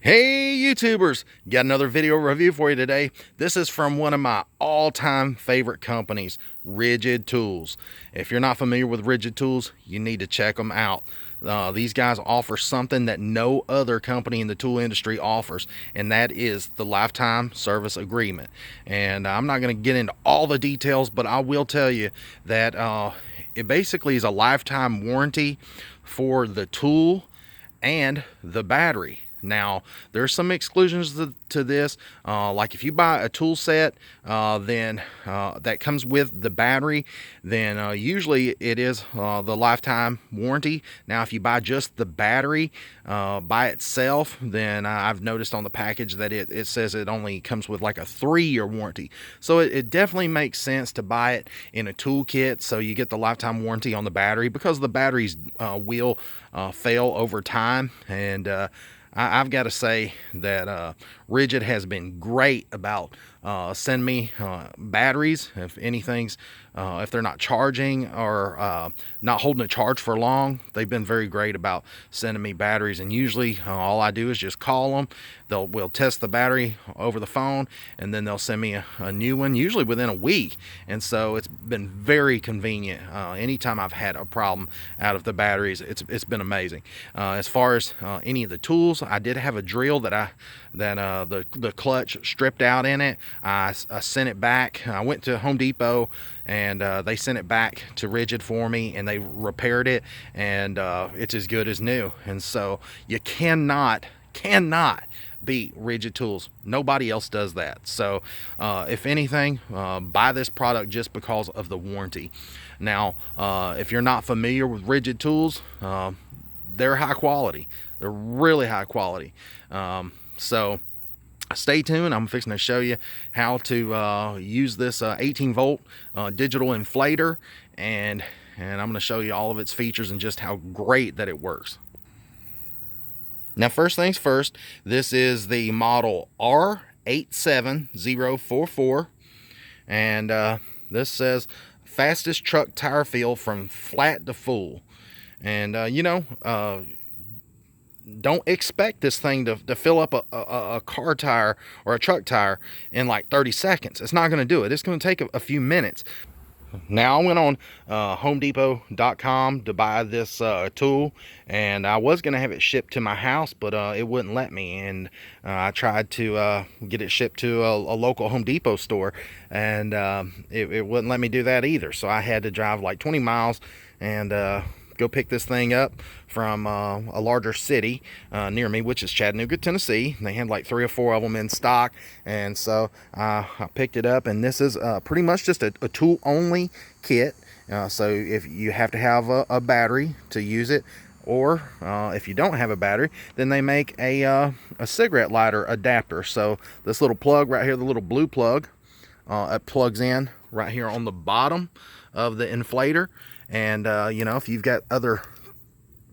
Hey YouTubers, got another video review for you today. This is from one of my all-time favorite companies, RIDGID Tools. If you're not familiar with RIDGID Tools, you need to check them out. These guys offer something that no other company in the tool industry offers, and that is the lifetime service agreement. And I'm not going to get into all the details, but I will tell you that it basically is a lifetime warranty for the tool and the battery. Now, there's some exclusions to this, like if you buy a tool set then that comes with the battery, then usually it is the lifetime warranty. Now, if you buy just the battery by itself, then I've noticed on the package that it says it only comes with like a 3-year warranty. So it definitely makes sense to buy it in a tool kit, so you get the lifetime warranty on the battery, because the batteries will fail over time. And I've got to say that RIDGID has been great about sending me batteries if anything's if they're not charging or not holding a charge for long. They've been very great about sending me batteries, and usually all I do is just call them. We'll test the battery over the phone, and then they'll send me a new one, usually within a week. And so it's been very convenient. Anytime I've had a problem out of the batteries, it's been amazing. As far as any of the tools, I did have a drill that the clutch stripped out in it. I sent it back. I went to Home Depot, and they sent it back to RIDGID for me, and they repaired it, and it's as good as new. And so you cannot beat RIDGID Tools. Nobody else does that. So if anything, buy this product just because of the warranty. Now, if you're not familiar with RIDGID Tools, they're high quality. They're really high quality. So stay tuned. I'm fixing to show you how to use this 18 volt digital inflator, and I'm going to show you all of its features and just how great that it works. Now, first things first, this is the model R87044, and this says fastest truck tire fill from flat to full. And don't expect this thing to fill up a car tire or a truck tire in like 30 seconds. It's not going to do it. It's going to take a few minutes. Now, I went on homedepot.com to buy this tool, and I was going to have it shipped to my house, but it wouldn't let me. And I tried to get it shipped to a local Home Depot store, and it wouldn't let me do that either. So I had to drive like 20 miles and go pick this thing up from a larger city near me, which is Chattanooga, Tennessee. They had like 3 or 4 of them in stock, and so I picked it up. And this is pretty much just a tool only kit. So if you have to have a battery to use it, or if you don't have a battery, then they make a cigarette lighter adapter. So this little plug right here, the little blue plug, it plugs in right here on the bottom of the inflator. And if you've got other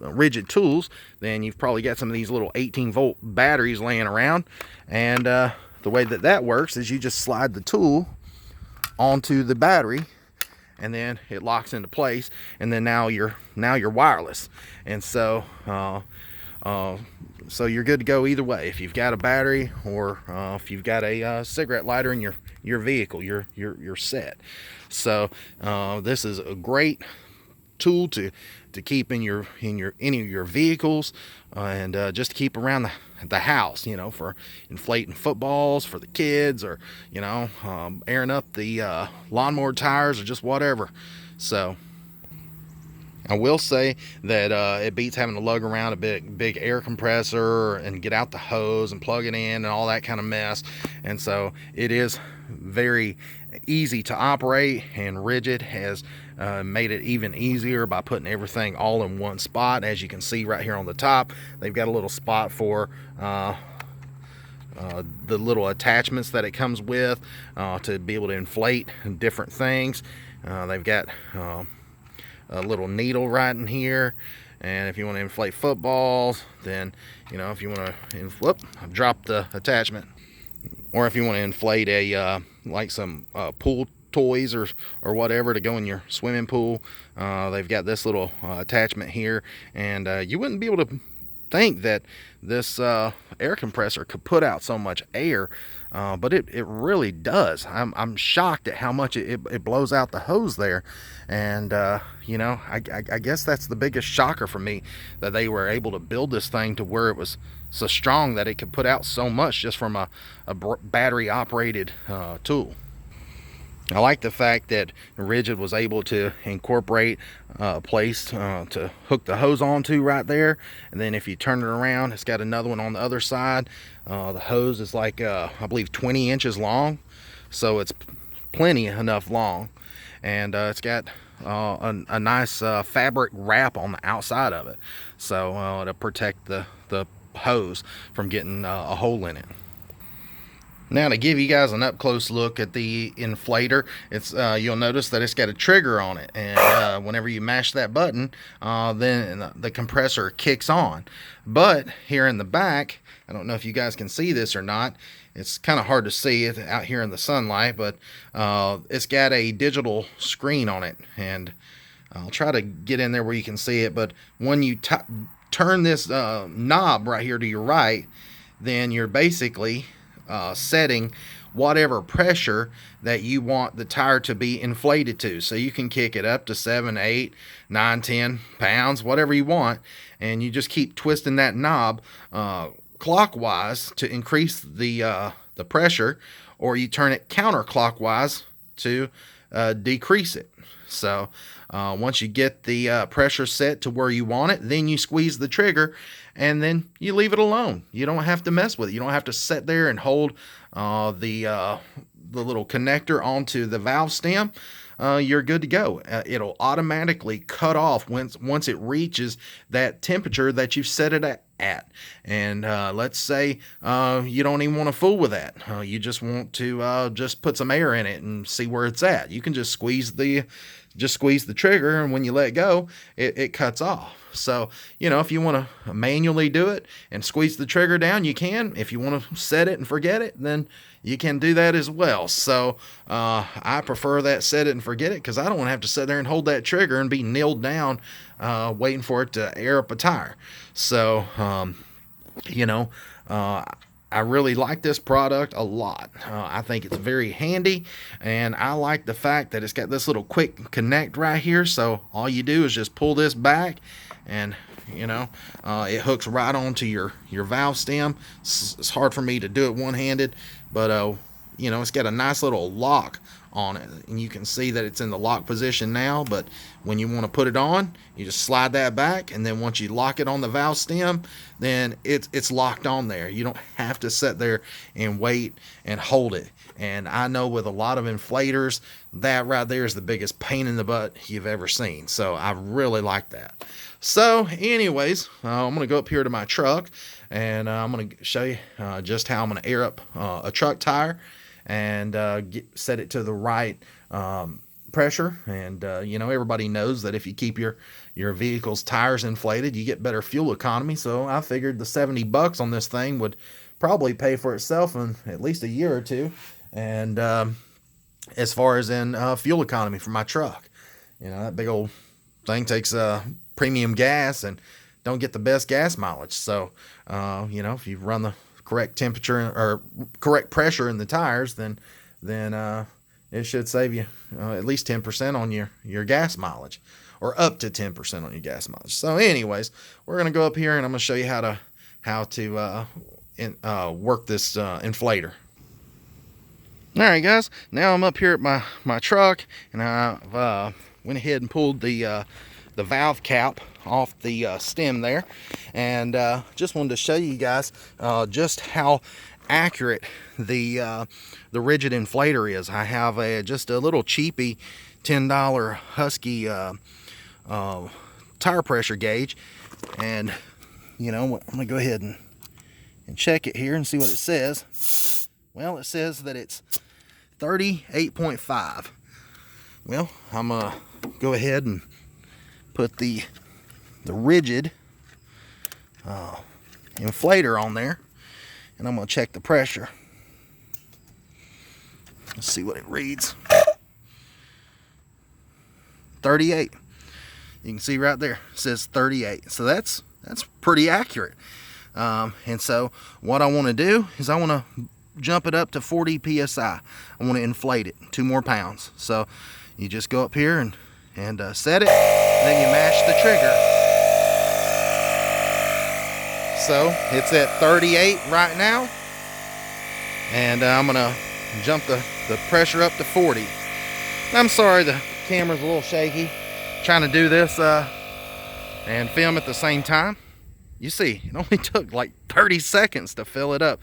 RIDGID tools, then you've probably got some of these little 18 volt batteries laying around. And the way that works is you just slide the tool onto the battery, and then it locks into place, and then now you're wireless. And so so you're good to go either way. If you've got a battery, or if you've got a cigarette lighter in your vehicle, you're set. So this is a great tool to keep in any of your vehicles, and just to keep around the house, for inflating footballs for the kids, or airing up the lawnmower tires, or just whatever. So I will say that it beats having to lug around a big air compressor and get out the hose and plug it in and all that kind of mess. And so it is very easy to operate, and RIDGID has made it even easier by putting everything all in one spot. As you can see right here on the top, they've got a little spot for the little attachments that it comes with to be able to inflate different things. They've got a little needle right in here, and if you want to inflate footballs, then if you want to drop the attachment, or if you want to inflate a like some pool toys or whatever to go in your swimming pool, they've got this little attachment here, and you wouldn't be able think that this air compressor could put out so much air, but it really does. I'm shocked at how much it blows out the hose there. And you know, I guess that's the biggest shocker for me, that they were able to build this thing to where it was so strong that it could put out so much just from a battery operated tool. I like the fact that RIDGID was able to incorporate a place to hook the hose onto right there, and then if you turn it around, it's got another one on the other side. The hose is like I believe 20 inches long, so it's plenty enough long, and it's got a nice fabric wrap on the outside of it, so to protect the hose from getting a hole in it. Now, to give you guys an up-close look at the inflator, it's you'll notice that it's got a trigger on it, and whenever you mash that button, then the compressor kicks on. But here in the back, I don't know if you guys can see this or not. It's kind of hard to see it out here in the sunlight, but it's got a digital screen on it, and I'll try to get in there where you can see it. But when you turn this knob right here to your right, then you're basically setting whatever pressure that you want the tire to be inflated to. So you can kick it up to 7, 8, 9, 10 pounds, whatever you want, and you just keep twisting that knob clockwise to increase the pressure, or you turn it counterclockwise to decrease it. So once you get the pressure set to where you want it, then you squeeze the trigger, and then you leave it alone. You don't have to mess with it. You don't have to sit there and hold the little connector onto the valve stem. You're good to go. It'll automatically cut off once it reaches that temperature that you've set it at. And let's say you don't even want to fool with that. You just want to just put some air in it and see where it's at. You can just squeeze the trigger, and when you let go, it cuts off. So, you know, if you want to manually do it and squeeze the trigger down, you can. If you want to set it and forget it, then you can do that as well. So I prefer that set it and forget it, because I don't want to have to sit there and hold that trigger and be kneeled down waiting for it to air up a tire. So, you know, I really like this product a lot. I think it's very handy, and I like the fact that it's got this little quick connect right here. So all you do is just pull this back, and you know, it hooks right onto your valve stem. It's hard for me to do it one-handed, but you know, it's got a nice little lock on it, and you can see that it's in the lock position now. But when you want to put it on, you just slide that back, and then once you lock it on the valve stem, then it's locked on there. You don't have to sit there and wait and hold it. And I know with a lot of inflators, that right there is the biggest pain in the butt you've ever seen. So I really like that. So anyways, I'm going to go up here to my truck, and I'm going to show you just how I'm going to air up a truck tire and set it to the right pressure. And you know, everybody knows that if you keep your vehicle's tires inflated, you get better fuel economy. So I figured the $70 on this thing would probably pay for itself in at least a year or two. And as far as in fuel economy for my truck, you know, that big old thing takes premium gas and don't get the best gas mileage. So you know, if you run the correct temperature or correct pressure in the tires, then it should save you at least 10% on your gas mileage, or up to 10% on your gas mileage. So anyways, we're going to go up here, and I'm going to show you how to work this inflator. All right, guys, now I'm up here at my truck, and I went ahead and pulled the valve cap off the stem there, and just wanted to show you guys just how accurate the RIDGID inflator is. I have just a little cheapy $10 Husky tire pressure gauge, and you know, I'm gonna go ahead and check it here and see what it says. Well, it says that it's 38.5. Well, I'm gonna go ahead and put the RIDGID inflator on there, and I'm gonna check the pressure. Let's see what it reads. 38. You can see right there, it says 38. So that's that's pretty accurate. And so what I want to do is I want to jump it up to 40 psi. I want to inflate it 2 more pounds. So you just go up here and set it, then you mash the trigger. So it's at 38 right now, and I'm gonna jump the pressure up to 40. I'm sorry the camera's a little shaky, trying to do this and film at the same time. You see, it only took like 30 seconds to fill it up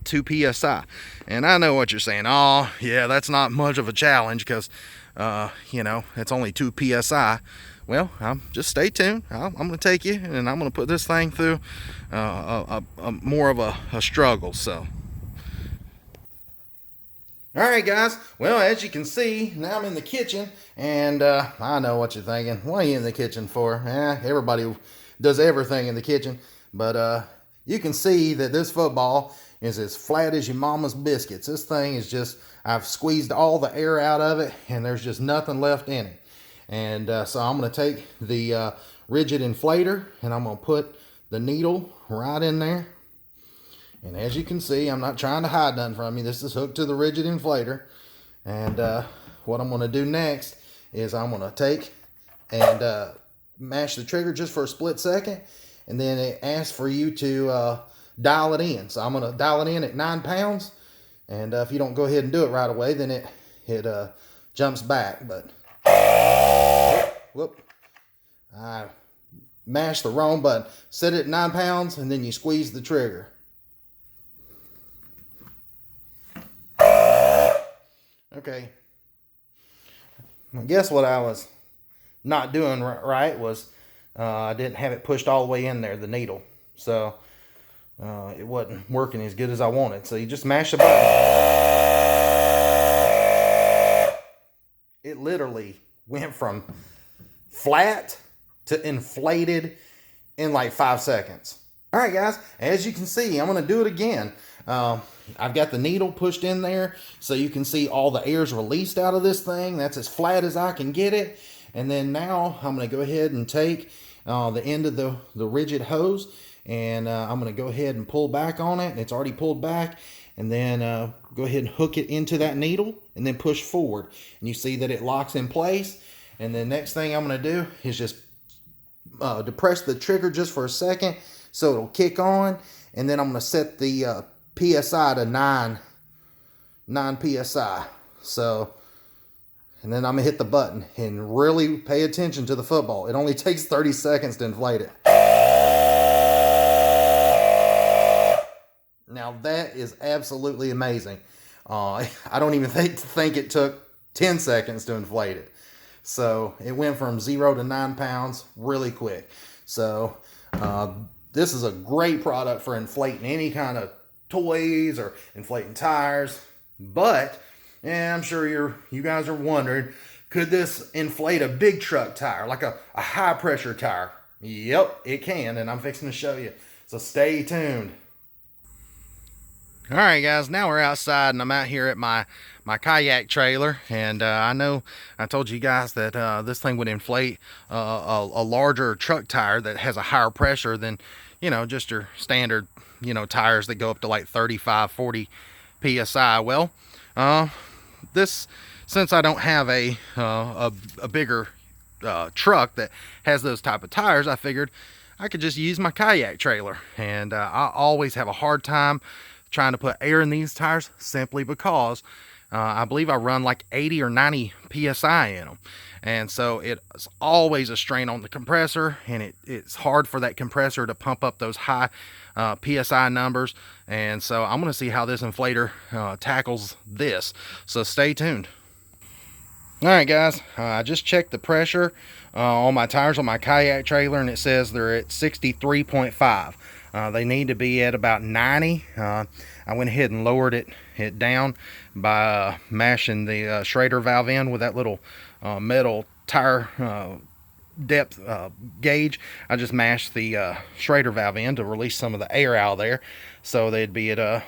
2 psi. And I know what you're saying. Oh yeah, that's not much of a challenge because you know, it's only 2 psi. Well, just stay tuned. I'm going to take you, and I'm going to put this thing through more of a struggle. So, all right, guys. Well, as you can see, now I'm in the kitchen, and I know what you're thinking. What are you in the kitchen for? Everybody does everything in the kitchen, but you can see that this football is as flat as your mama's biscuits. This thing is just, I've squeezed all the air out of it, and there's just nothing left in it. And so I'm going to take the RIDGID Inflator, and I'm going to put the needle right in there. And as you can see, I'm not trying to hide nothing from you. This is hooked to the RIDGID Inflator. And what I'm going to do next is I'm going to take and mash the trigger just for a split second. And then it asks for you to dial it in. So I'm going to dial it in at 9 pounds. And if you don't go ahead and do it right away, then it jumps back. But whoop, I mashed the wrong button. Set it at 9 pounds, and then you squeeze the trigger. Okay. I guess what I was not doing right was I didn't have it pushed all the way in there, the needle. So it wasn't working as good as I wanted. So you just mash the button. It literally went from flat to inflated in like 5 seconds. All right, guys, as you can see, I'm going to do it again. I've got the needle pushed in there so you can see all the air's released out of this thing. That's as flat as I can get it. And then now I'm going to go ahead and take the end of the RIDGID hose, and I'm going to go ahead and pull back on it. It's already pulled back. And then go ahead and hook it into that needle and then push forward. And you see that it locks in place. And the next thing I'm going to do is just depress the trigger just for a second so it'll kick on. And then I'm going to set the PSI to 9 PSI. So, and then I'm going to hit the button and really pay attention to the football. It only takes 30 seconds to inflate it. Now that is absolutely amazing. I don't even think it took 10 seconds to inflate it. So it went from 0 to 9 pounds really quick. So this is a great product for inflating any kind of toys or inflating tires. But I'm sure you guys are wondering, could this inflate a big truck tire, like a high pressure tire? Yep, it can, and I'm fixing to show you. So stay tuned. All right, guys, now we're outside, and I'm out here at my kayak trailer, and I know I told you guys that this thing would inflate a larger truck tire that has a higher pressure than, you know, just your standard, you know, tires that go up to like 35, 40 psi. Well, since I don't have a bigger truck that has those type of tires, I figured I could just use my kayak trailer, and I always have a hard time trying to put air in these tires simply because I believe I run like 80 or 90 psi in them, and so it's always a strain on the compressor, and it's hard for that compressor to pump up those high psi numbers. And so I'm going to see how this inflator tackles this, so stay tuned. All right, guys, I just checked the pressure on my tires on my kayak trailer, and it says they're at 63.5. They need to be at about 90. I went ahead and lowered it down by mashing the Schrader valve in with that little metal tire depth gauge. I just mashed the Schrader valve in to release some of the air out of there, so they'd be at a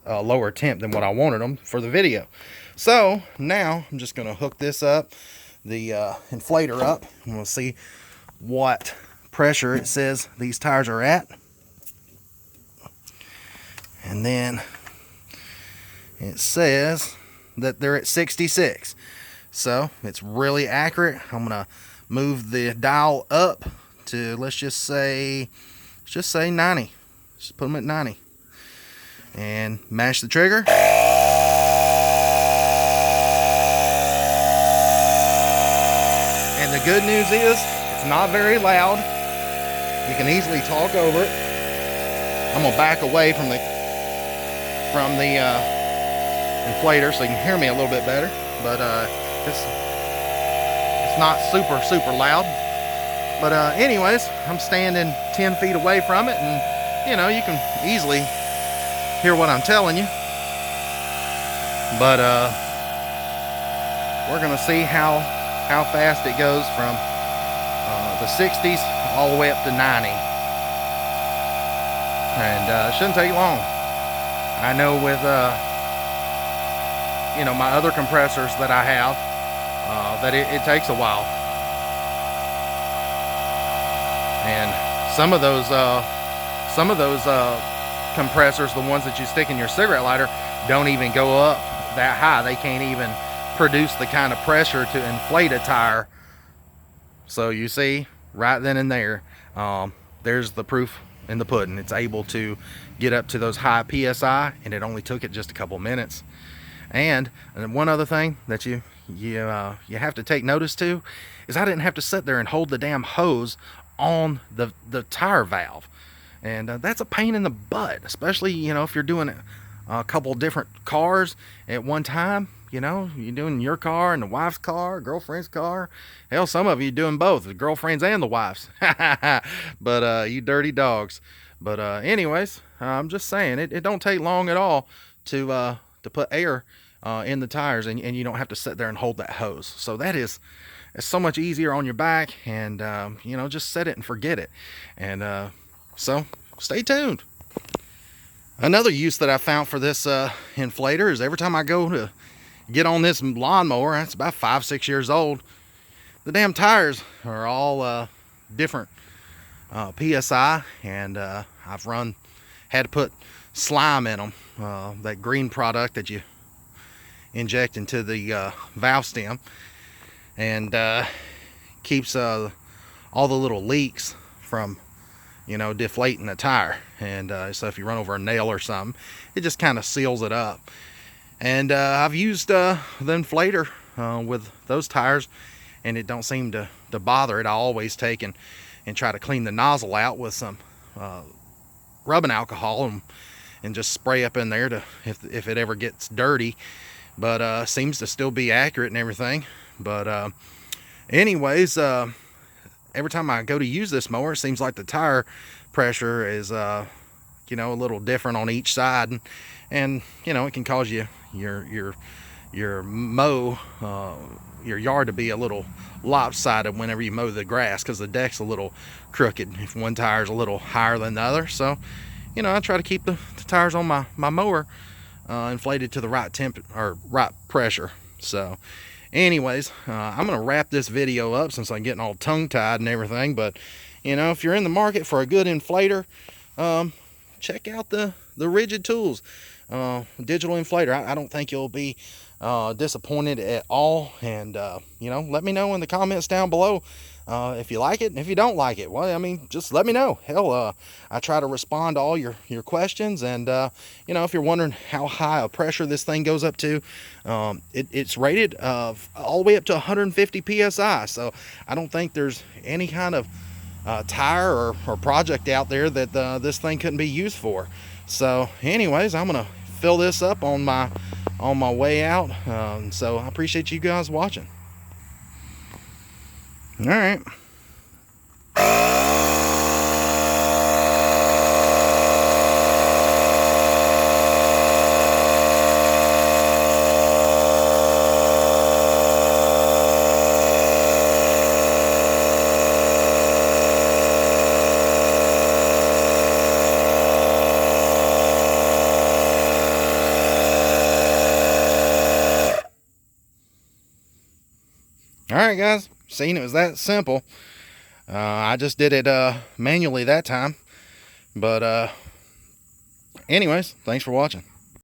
lower temp than what I wanted them for the video. So now I'm just going to hook this up, the inflator up, and we'll see what pressure it says these tires are at. And then it says that they're at 66. So it's really accurate. I'm gonna move the dial up to, let's just say 90. Just put them at 90. And mash the trigger. And the good news is it's not very loud. You can easily talk over it. I'm gonna back away from the inflator so you can hear me a little bit better. But it's not super loud. But anyways, I'm standing 10 feet away from it, and you know, you can easily hear what I'm telling you. But we're gonna see how fast it goes from the 60s all the way up to 90. And it shouldn't take long. I know with you know, my other compressors that I have, that it takes a while. And some of those compressors, the ones that you stick in your cigarette lighter, don't even go up that high. They can't even produce the kind of pressure to inflate a tire. So you see, right then and there, there's the proof in the pudding. It's able to get up to those high PSI, and it only took it just a couple minutes. And one other thing that you have to take notice to is I didn't have to sit there and hold the damn hose on the tire valve. And that's a pain in the butt, especially, you know, if you're doing a couple different cars at one time. You know, you're doing your car and the wife's car, girlfriend's car. Hell, some of you doing both, the girlfriends and the wives. But you dirty dogs. But anyways, I'm just saying, it don't take long at all to put air in the tires, and you don't have to sit there and hold that hose. So it's so much easier on your back, and you know, just set it and forget it. And so stay tuned. Another use that I found for this inflator is every time I go to get on this lawnmower, it's about 5-6 years old, the damn tires are all different PSI, and I've had to put slime in them, that green product that you inject into the valve stem, and keeps all the little leaks from, you know, deflating the tire. And so if you run over a nail or something, it just kind of seals it up. And I've used the inflator with those tires, and it don't seem to bother it. I always take and try to clean the nozzle out with some rubbing alcohol and just spray up in there to if it ever gets dirty. But seems to still be accurate and everything. But anyways, every time I go to use this mower, it seems like the tire pressure is you know, a little different on each side, and you know, it can cause your your yard to be a little lopsided whenever you mow the grass, because the deck's a little crooked if one tire's a little higher than the other. So, you know, I try to keep the tires on my mower inflated to the right temp or right pressure. So anyways, I'm gonna wrap this video up since I'm getting all tongue-tied and everything. But you know, if you're in the market for a good inflator, check out the RIDGID tools, Digital Inflator. I don't think you'll be disappointed at all. And you know, let me know in the comments down below if you like it, and if you don't like it, well, I mean, just let me know. Hell, I try to respond to all your questions. And you know, if you're wondering how high a pressure this thing goes up to, it's rated all the way up to 150 psi. So I don't think there's any kind of tire or project out there that this thing couldn't be used for. So anyways, I'm gonna fill this up on my way out. So I appreciate you guys watching. All right. All right, guys, seen it was that simple. I just did it manually that time. But anyways, thanks for watching.